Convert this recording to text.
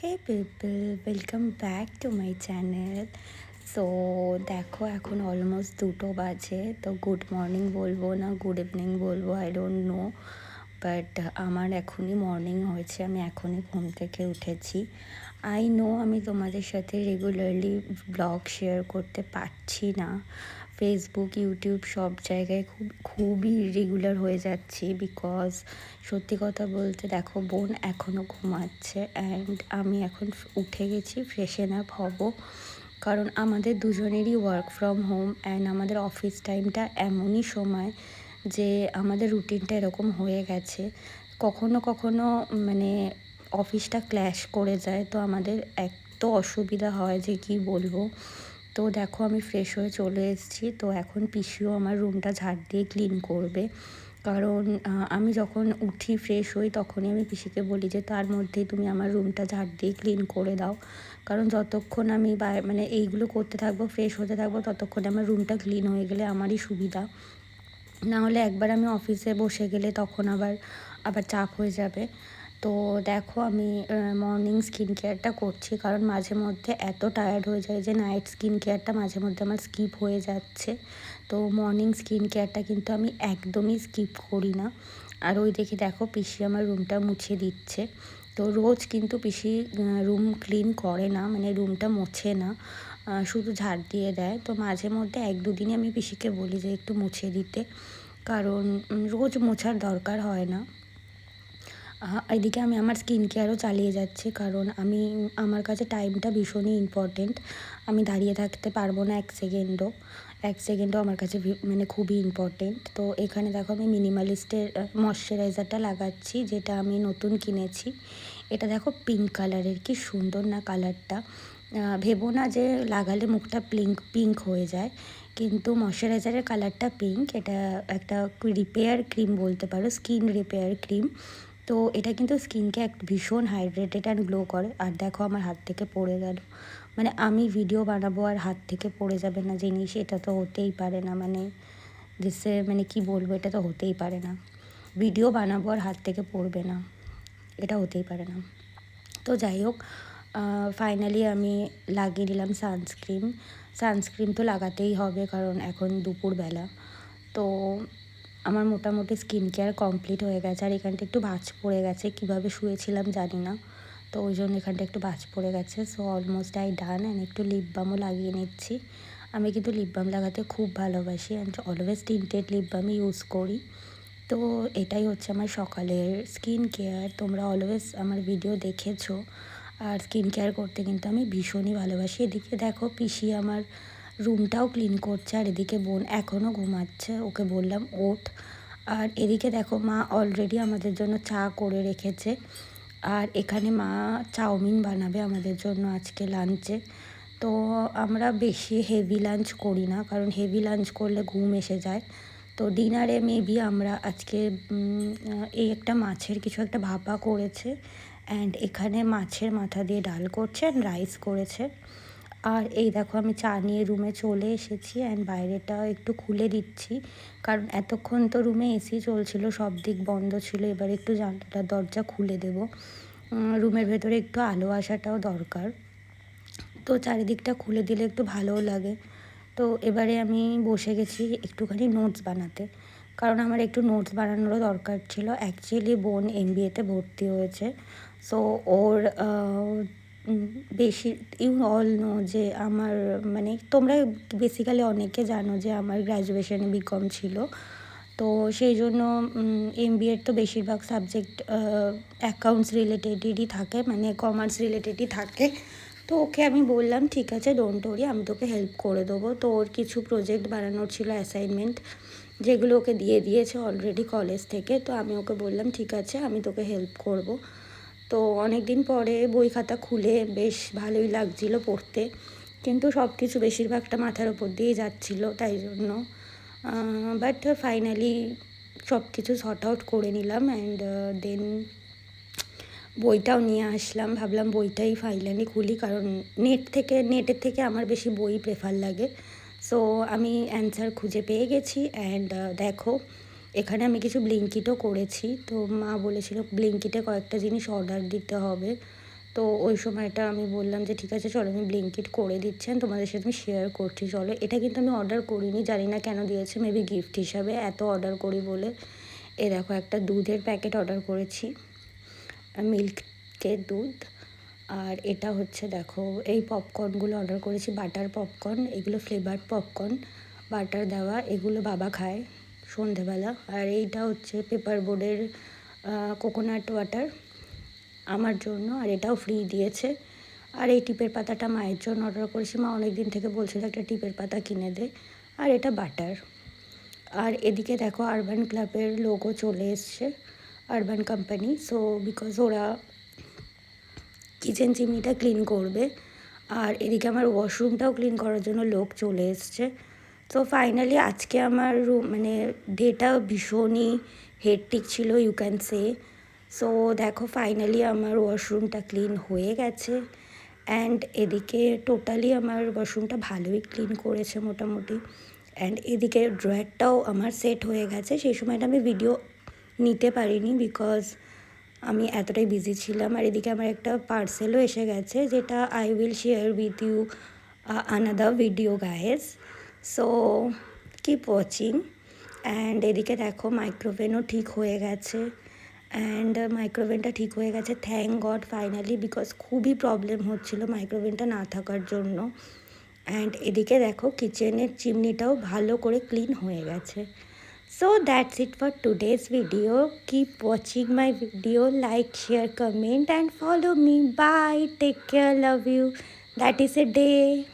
Hey people, welcome back to my channel. So দেখো, এখন almost 2টো বাজে। তো গুড মর্নিং বলবো না গুড ইভিনিং বলবো, আই ডোন্ট নো। বাট আমার এখনই মর্নিং হয়েছে, আমি এখনই ঘুম থেকে উঠেছি। আই নো আমি তোমাদের সাথে রেগুলারলি ব্লগ শেয়ার করতে পারছি না। ফেসবুক, ইউটিউব সব জায়গায় খুবই রেগুলার হয়ে যাচ্ছি, বিকজ সত্যি কথা বলতে দেখো, বোন এখনও ঘুমাচ্ছে অ্যান্ড আমি এখন উঠে গেছি, ফ্রেশন আপ হব। কারণ আমাদের দুজনেরই ওয়ার্ক ফ্রম হোম অ্যান্ড আমাদের অফিস টাইমটা এমনই সময় যে আমাদের রুটিনটা এরকম হয়ে গেছে। কখনো কখনো মানে অফিসটা ক্ল্যাশ করে যায়, তো আমাদের এত অসুবিধা হয় যে কি বলবো। তো দেখো, আমি ফ্রেশ হয়ে চলে এসেছি। তো এখন পিসিও আমার রুমটা ঝাড় দিয়ে ক্লিন করবে। কারণ আমি যখন উঠি ফ্রেশ হই তখনই আমি পিসিকে বলি যে তার মধ্যেই তুমি আমার রুমটা ঝাড় দিয়ে ক্লিন করে দাও। কারণ যতক্ষণ আমি মানে এইগুলো করতে থাকবো, ফ্রেশ হতে থাকবো, ততক্ষণে আমার রুমটা ক্লিন হয়ে গেলে আমারই সুবিধা। না হলে একবার আমি অফিসে বসে গেলে তখন আবার আবার চাপ হয়ে যাবে। তো দেখো, আমি মর্নিং স্কিন কেয়ারটা করছি, কারণ মাঝে মধ্যে এত টায়ার্ড হয়ে যায় যে নাইট স্কিন কেয়ারটা মাঝে মধ্যে আমার স্কিপ হয়ে যাচ্ছে। তো মর্নিং স্কিন কেয়ারটা কিন্তু আমি একদমই স্কিপ করি না। আর ওই দেখি দেখো, পিসি আমার রুমটা মুছে দিচ্ছে। তো রোজ কিন্তু পিসি রুম ক্লিন করে না, মানে রুমটা মোছে না, শুধু ঝাড় দিয়ে দেয়। তো মাঝে মধ্যে 1-2 দিনে আমি পিসিকে বলি যে একটু মুছে দিতে, কারণ রোজ মোছার দরকার হয় না। এদিকে আমি আমার স্কিন কেয়ারও চালিয়ে যাচ্ছি, কারণ আমার কাছে টাইমটা ভীষণই ইম্পর্টেন্ট। আমি দাঁড়িয়ে থাকতে পারবো না 1 সেকেন্ডও আমার কাছে মানে খুবই ইম্পর্টেন্ট। তো এখানে দেখো, আমি মিনিমালিস্টের ময়শ্চারাইজারটা লাগাচ্ছি, যেটা আমি নতুন কিনেছি। এটা দেখো পিঙ্ক কালারের, কি সুন্দর না কালারটা। ভেবো না যে লাগালে মুখটা পিঙ্ক হয়ে যায়, কিন্তু ময়শ্চারাইজারের কালারটা পিঙ্ক। এটা একটা রিপেয়ার ক্রিম বলতে পারো, স্কিন রিপেয়ার ক্রিম। তো এটা কিন্তু স্কিনকে ভীষণ হাইড্রেটেড অ্যান্ড গ্লো করে। আর দেখো, আমার হাত থেকে পড়ে গেল। মানে আমি ভিডিও বানাবো আর হাত থেকে পড়ে যাবে না জিনিস, এটা তো হতেই পারে না। মানে কি বলবো, এটা তো হতেই পারে না। ভিডিও বানাবো আর হাত থেকে পড়বে না, এটা হতেই পারে না। তো যাই হোক, ফাইনালি আমি লাগিয়ে নিলাম সানস্ক্রিন তো লাগাতেই হবে, কারণ এখন দুপুরবেলা। তো আমার মোটামুটি স্কিন কেয়ার কমপ্লিট হয়ে গেছে। আর এখানটা একটু ভাঁজ পড়ে গেছে, কীভাবে শুয়েছিলাম জানি না, তো ওই জন্য এখানটা একটু ভাঁজ পড়ে গেছে। So almost I done. And একটু লিপ বামও লাগিয়ে নিচ্ছি। আমি কিন্তু লিপ বাম লাগাতে খুব ভালোবাসি অ্যান্ড অলওয়েজ টিন্টেড লিপ বামই ইউজ করি। তো এটাই হচ্ছে আমার সকালের স্কিন কেয়ার। তোমরা অলওয়েজ আমার ভিডিও দেখেছো। আর স্কিন কেয়ার করতে কিন্তু আমি ভীষণই ভালোবাসি। এদিকে দেখো, পিসি আমার রুমটাও ক্লিন করছে, আর এদিকে বোন এখনও ঘুমাচ্ছে, ওকে বললাম ওঠ। আর এদিকে দেখো, মা অলরেডি আমাদের জন্য চা করে রেখেছে। আর এখানে মা চাউমিন বানাবে আমাদের জন্য আজকে লাঞ্চে। তো আমরা বেশি হেভি লাঞ্চ করি না, কারণ হেভি লাঞ্চ করলে ঘুম এসে যায়। তো ডিনারে মেবি আমরা আজকে এই একটা মাছের কিছু একটা ভাপা করেছে, অ্যান্ড এখানে মাছের মাথা দিয়ে ডাল করছে অ্যান্ড রাইস করেছে। আর এই দেখো, আমি চা নিয়ে রুমে চলে এসেছি অ্যান্ড বাইরেটা একটু খুলে দিচ্ছি, কারণ এতক্ষণ তো রুমে এসি চলছিল, সব দিক বন্ধ ছিল। এবার একটু জানলাটা দরজা খুলে দেব, রুমের ভেতরে একটু আলো আসাটাও দরকার। তো চারিদিকটা খুলে দিলে একটু ভালোও লাগে। তো এবারে আমি বসে গেছি একটুখানি নোটস বানাতে, কারণ আমার একটু নোটস বানানোরও দরকার ছিল। অ্যাকচুয়ালি বোন MBA-তে ভর্তি হয়েছে। সো ওর বেশি, ইউ অল নো যে আমার, মানে তোমরা বেসিক্যালি অনেকে জানো যে আমার গ্র্যাজুয়েশনে BCom ছিল। তো সেই জন্য MBA-র তো বেশিরভাগ সাবজেক্ট অ্যাকাউন্টস রিলেটেডই থাকে, মানে কমার্স রিলেটেডই থাকে। তো ওকে আমি বললাম ঠিক আছে, ডোন্ট ওরি, আমি তোকে হেল্প করে দেবো। তো ওর কিছু প্রজেক্ট বানানোর ছিল, অ্যাসাইনমেন্ট, যেগুলো ওকে দিয়ে দিয়েছে অলরেডি কলেজ থেকে। তো আমি ওকে বললাম ঠিক আছে, আমি তোকে হেল্প করব। তো অনেক দিন পরে বই খাতা খুলে বেশ ভালোই লাগছিল পড়তে, কিন্তু সব কিছু বেশিরভাগটা মাথার ওপর দিয়েই যাচ্ছিলো, তাই জন্য বাট ফাইনালি সব কিছু সর্ট আউট করে নিলাম। অ্যান্ড দেন বইটাও নিয়ে আসলাম, ভাবলাম বইটাই ফাইনালি খুলি, কারণ নেটের থেকে আমার বেশি বই প্রেফার লাগে। সো আমি অ্যান্সার খুঁজে পেয়ে গেছি। অ্যান্ড দেখো, এখানে আমি কিছু ব্লিঙ্কিটও করেছি। তো মা বলেছিল ব্লিঙ্কিটে কয়েকটা জিনিস অর্ডার দিতে হবে। তো ওই সময়টা আমি বললাম যে ঠিক আছে চলো আমি ব্লিঙ্কিট করে দিচ্ছেন, তোমাদের সাথে আমি শেয়ার করছি চলো। এটা কিন্তু আমি অর্ডার করিনি, জানি না কেন দিয়েছে, মেবি গিফট হিসাবে, এত অর্ডার করি বলে। এ দেখো একটা দুধের প্যাকেট অর্ডার করেছি, মিল্কের দুধ। আর এটা হচ্ছে দেখো এই পপকর্নগুলো অর্ডার করেছি, বাটার পপকর্ন, এগুলো ফ্লেভার্ড পপকর্ন, বাটার দেওয়া, এগুলো বাবা খায় সন্ধেবেলা। আর এইটা হচ্ছে পেপার বোর্ডের কোকোনাট ওয়াটার আমার জন্য, আর এটাও ফ্রি দিয়েছে। আর এই টিপের পাতাটা মায়ের জন্য অর্ডার করেছি, মা অনেক দিন থেকে বলছিল একটা টিপের পাতা কিনে দে। আর এটা বাটার। আর এদিকে দেখো আরবান ক্লাবের লোগো চলে এসছে, আরবান কোম্পানি। সো বিকজ ওরা কিচেন চিমনিটা ক্লিন করবে। আর এদিকে আমার ওয়াশরুমটাও ক্লিন করার জন্য লোক চলে এসছে। তো ফাইনালি আজকে আমার মানে ডেটা ভীষণই হেডটিক ছিল, ইউ ক্যান সে। সো দেখো ফাইনালি আমার ওয়াশরুমটা ক্লিন হয়ে গেছে। অ্যান্ড এদিকে টোটালি আমার ওয়াশরুমটা ভালোই ক্লিন করেছে মোটামুটি। অ্যান্ড এদিকে ড্রয়ারটাও আমার সেট হয়ে গেছে। সেই সময়টা আমি ভিডিও নিতে পারিনি বিকজ আমি এতটাই বিজি ছিলাম। আর এদিকে আমার একটা পার্সেলও এসে গেছে, যেটা I will share with you another video guys. So keep watching. And এদিকে দেখো মাইক্রোওভেনও ঠিক হয়ে গেছে। অ্যান্ড মাইক্রোওভেনটা ঠিক হয়ে গেছে, থ্যাংক গড ফাইনালি, বিকজ খুবই প্রবলেম হচ্ছিলো মাইক্রোওভেনটা না থাকার জন্য। অ্যান্ড এদিকে দেখো কিচেনের চিমনিটাও ভালো করে ক্লিন হয়ে গেছে। So that's it for today's video. Keep watching my video, like, share, comment and follow me. Bye. Take care. Love you. That is a day.